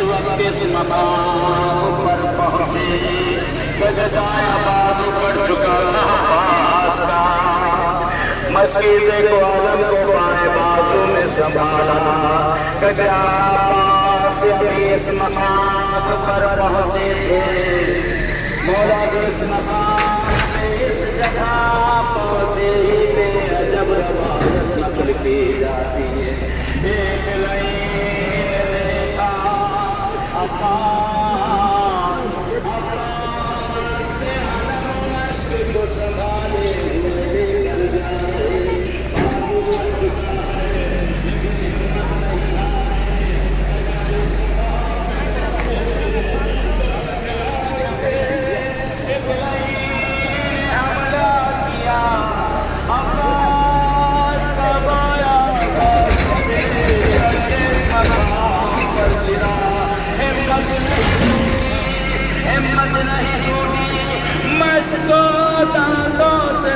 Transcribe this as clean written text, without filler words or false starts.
وقت اس مقام پر پہنچے کہ دائیں بازو پڑ چکا تھا عباس کا، مسجد کو عالم کو بائیں بازو میں سنبھالا کہ کیا عباس ابھی اس مقام پر پہنچے تھے، مولا کے اس مقام میں اس جگہ پہنچے ہی تھے، عجب روایت نقل کی جاتی ہے، ایک لائن دیکھا عباس، عباس سے علم مشق کو سنبھالے چلے کر جائے، بازو بڑھ چکا ہے لیکن ہمت نہیں آئے، اگر اس مقام میں پہنچے سے ایک لائن حملہ کیا، عباس کا بایاں مقام پر گرا، ہمت نہیں ٹوٹی، مشق کو دانتوں سے